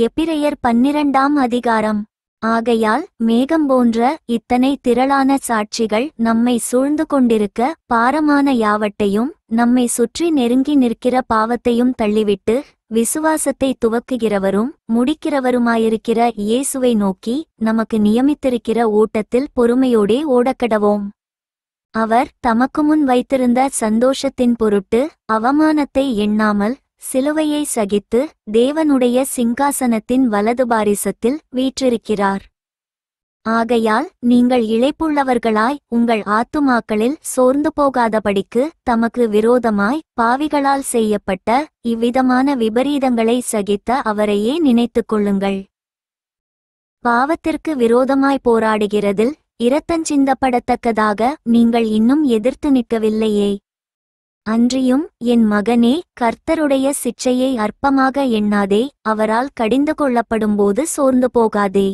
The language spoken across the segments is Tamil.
எபிரெயர் 12ஆம் அதிகாரம். ஆகையால் மேகம் போன்ற இத்தனை திரளான சாட்சிகள் நம்மை சூழ்ந்து கொண்டிருக்க, பாரமான யாவட்டையும் நம்மை சுற்றி நெருங்கி நிற்கிற பாவத்தையும் தள்ளிவிட்டு, விசுவாசத்தை துவக்குகிறவரும் முடிக்கிறவருமாயிருக்கிற இயேசுவை நோக்கி நமக்கு நியமித்திருக்கிற ஓட்டத்தில் பொறுமையோடே ஓடக்கடவோம். அவர் தமக்குமுன் வைத்திருந்த சந்தோஷத்தின் பொருட்டு அவமானத்தை எண்ணாமல் சிலுவையை சகித்து தேவனுடைய சிங்காசனத்தின் வலது பாரிசத்தில் வீற்றிருக்கிறார். ஆகையால் நீங்கள் இளைப்புள்ளவர்களாய் உங்கள் ஆத்துமாக்களில் சோர்ந்து போகாதபடிக்கு தமக்கு விரோதமாய் பாவிகளால் செய்யப்பட்ட இவ்விதமான விபரீதங்களை சகித்த அவரையே நினைத்துக் கொள்ளுங்கள். பாவத்திற்கு விரோதமாய் போராடுகிறதில் இரத்தஞ்சிந்தப்படத்தக்கதாக நீங்கள் இன்னும் எதிர்த்து நிற்கவில்லையே. அன்றியும் என் மகனே, கர்த்தருடைய சிட்சையை அற்பமாக எண்ணாதே, அவரால் கடிந்து கொள்ளப்படும்போது சோர்ந்து போகாதே.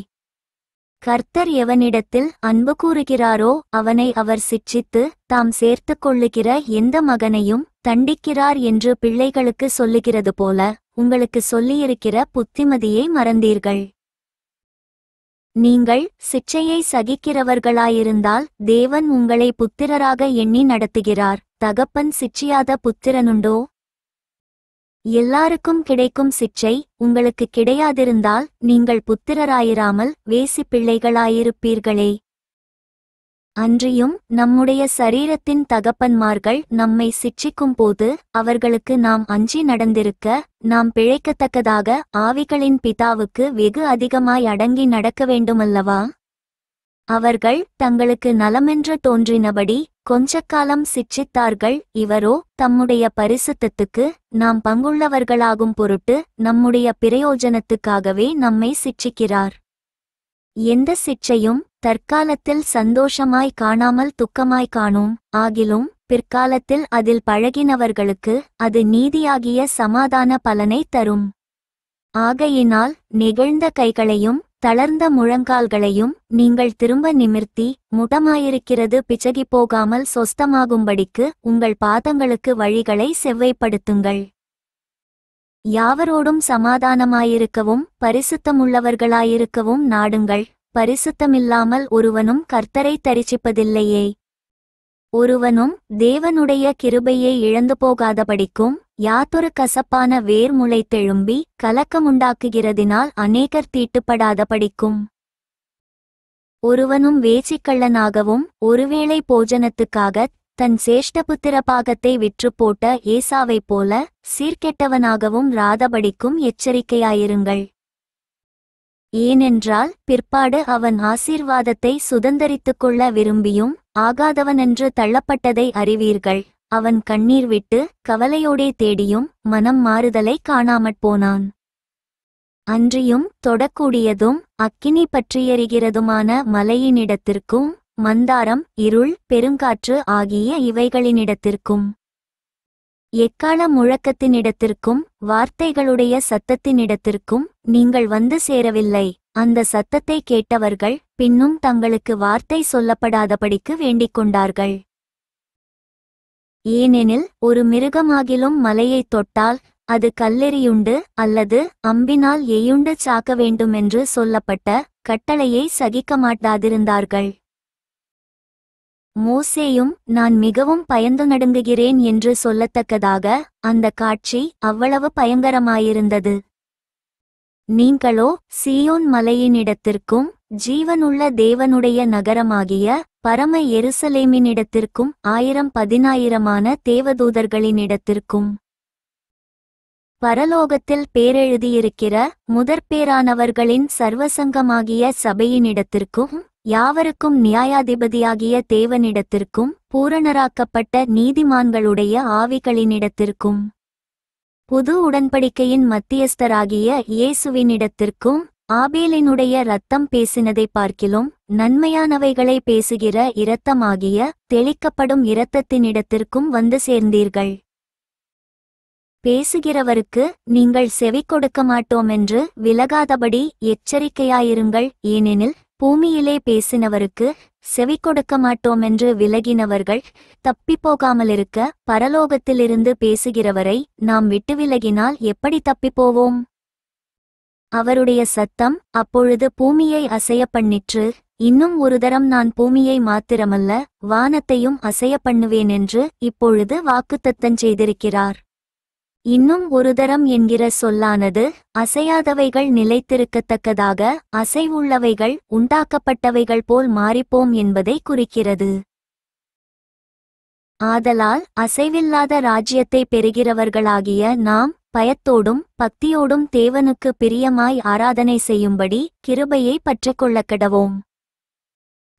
கர்த்தர் எவனிடத்தில் அன்பு கூறுகிறாரோ அவனை அவர் சிட்சித்து தாம் சேர்த்து கொள்ளுகிற எந்த மகனையும் தண்டிக்கிறார் என்று பிள்ளைகளுக்கு சொல்லுகிறது போல உங்களுக்கு சொல்லியிருக்கிற புத்திமதியை மறந்தீர்கள். நீங்கள் சிட்சையை சகிக்கிறவர்களாயிருந்தால் தேவன் உங்களை புத்திரராக எண்ணி நடத்துகிறார். தகப்பன் சிட்சியாத புத்திரனுண்டோ? எல்லாருக்கும் கிடைக்கும் சிட்சை உங்களுக்கு கிடையாதிருந்தால் நீங்கள் புத்திரராயிராமல் வேசி பிள்ளைகளாயிருப்பீர்களே. அன்றியும் நம்முடைய சரீரத்தின் தகப்பன்மார்கள் நம்மை சிட்சிக்கும் போது அவர்களுக்கு நாம் அஞ்சி நடந்திருக்க, நாம் பிழைக்கத்தக்கதாக ஆவிகளின் பிதாவுக்கு வெகு அதிகமாய் அடங்கி நடக்க வேண்டுமல்லவா? அவர்கள் தங்களுக்கு நலமென்று தோன்றினபடி கொஞ்சக்காலம் சிட்சித்தார்கள். இவரோ தம்முடைய பரிசுத்தத்துக்கு நாம் பங்குள்ளவர்களாகும் பொருட்டு நம்முடைய பிரயோஜனத்துக்காகவே நம்மை சிட்சிக்கிறார். எந்த சிட்சையும் தற்காலத்தில் சந்தோஷமாய் காணாமல் துக்கமாய் காணும். ஆகிலும் பிற்காலத்தில் அதில் பழகினவர்களுக்கு அது நீதியாகிய சமாதான பலனை தரும். ஆகையினால் நெகிழ்ந்த கைகளையும் தளர்ந்த முழங்கால்களையும் நீங்கள் திரும்ப நிமிர்த்தி, முடமாயிருக்கிறது பிச்சகிப்போகாமல் சொஸ்தமாகும்படிக்கு உங்கள் பாதங்களுக்கு வழிகளை செவ்வைப்படுத்துங்கள். யாவரோடும் சமாதானமாயிருக்கவும் பரிசுத்தமுள்ளவர்களாயிருக்கவும் நாடுங்கள். பரிசுத்தமில்லாமல் ஒருவனும் கர்த்தரை தரிசிப்பதில்லையே. ஒருவனும் தேவனுடைய கிருபையை இழந்து போகாதபடிக்கும் யாதொரு கசப்பான வேர் முளைத்தெழும்பி கலக்கமுண்டாக்குகிறதினால் அநேகர் தீட்டுப்படாதபடிக்கும். ஒருவனும் வேசிக்கள்ளனாகவும் ஒருவேளை போஜனத்துக்காகத் தன் சேஷ்டபுத்திர பாகத்தை விற்று போட்ட ஏசாவைப் போல சீர்கெட்டவனாகவும் ராதபடிக்கும் எச்சரிக்கையாயிருங்கள். ஏனென்றால் பிற்பாடு அவன் ஆசீர்வாதத்தை சுதந்தரித்துக் கொள்ள விரும்பியும் ஆகாதவனென்று தள்ளப்பட்டதை அறிவீர்கள். அவன் கண்ணீர் விட்டு கவலையோடே தேடியும் மனம் மாறுதலை காணாமற் போனான். அன்றியும் தொடக்கூடியதும் அக்கினி பற்றியெரிகிறதுமான மலையினிடத்திற்கும் மந்தாரம் இருள் பெருங்காற்று ஆகிய இவைகளினிடத்திற்கும் எக்காள முழக்கத்தினிடத்திற்கும் வார்த்தைகளுடைய சத்தத்தினிடத்திற்கும் நீங்கள் வந்து சேரவில்லை. அந்த சத்தத்தை கேட்டவர்கள் பின்னும் தங்களுக்கு வார்த்தை சொல்லப்படாதபடிக்கு வேண்டிக் கொண்டார்கள். ஏனெனில் ஒரு மிருகமாகிலும் மலையைத் தொட்டால் அது கல்லெறியுண்டு அல்லது அம்பினால் எய்யுண்டு சாக்க வேண்டுமென்று சொல்லப்பட்ட கட்டளையை சகிக்க மாட்டாதிருந்தார்கள். மோசேயும் நான் மிகவும் பயந்து நடுங்குகிறேன் என்று சொல்லத்தக்கதாக அந்த காட்சி அவ்வளவு பயங்கரமாயிருந்தது. நீங்களோ சீயோன் மலையினிடத்திற்கும் ஜீவனுள்ள தேவனுடைய நகரமாகிய பரம எருசலேமினிடத்திற்கும் 1000-10,000 தேவதூதர்களினிடத்திற்கும் பரலோகத்தில் பேரெழுதியிருக்கிற முதற்பேரானவர்களின் சர்வசங்கமாகிய சபையினிடத்திற்கும் யாவருக்கும் நியாயாதிபதியாகிய தேவனிடத்திற்கும் பூரணராக்கப்பட்ட நீதிமான்களுடைய ஆவிகளினிடத்திற்கும் புது உடன்படிக்கையின் மத்தியஸ்தராகிய இயேசுவினிடத்திற்கும் ஆபேலினுடைய இரத்தம் பேசினதை பார்க்கிலும் நன்மையானவைகளை பேசுகிற இரத்தமாகிய தெளிக்கப்படும் இரத்தத்தினிடத்திற்கும் வந்து சேர்ந்தீர்கள். பேசுகிறவருக்கு நீங்கள் செவி கொடுக்க மாட்டோமென்று விலகாதபடி எச்சரிக்கையாயிருங்கள். ஏனெனில் பூமியிலே பேசினவருக்கு செவி கொடுக்க மாட்டோமென்று விலகினவர்கள் தப்பிப்போகாமலிருக்க, பரலோகத்திலிருந்து பேசுகிறவரை நாம் விட்டு விலகினால் எப்படி தப்பிப்போவோம்? அவருடைய சத்தம் அப்பொழுது பூமியை அசைய பண்ணிற்று. இன்னும் ஒரு தரம் நான் பூமியை மாத்திரமல்ல வானத்தையும் அசைய பண்ணுவேன் என்று இப்பொழுது வாக்குத்தத்தஞ் செய்திருக்கிறார். இன்னும் ஒரு தரம் என்கிற சொல்லானது அசையாதவைகள் நிலைத்திருக்கத்தக்கதாக அசைவுள்ளவைகள் உண்டாக்கப்பட்டவைகள் போல் மாறிப்போம் என்பதை குறிக்கிறது. ஆதலால் அசைவில்லாத ராஜ்யத்தை பெறுகிறவர்களாகிய நாம் பயத்தோடும் பக்தியோடும் தேவனுக்கு பிரியமாய் ஆராதனை செய்யும்படி கிருபையை பற்றிக்கொள்ளக்கடவோம்.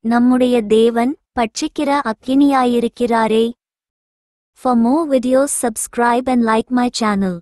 நம்முடைய தேவன் பட்சிக்கிற அக்கினியாயிருக்கிறாரே. For more videos subscribe and like my channel.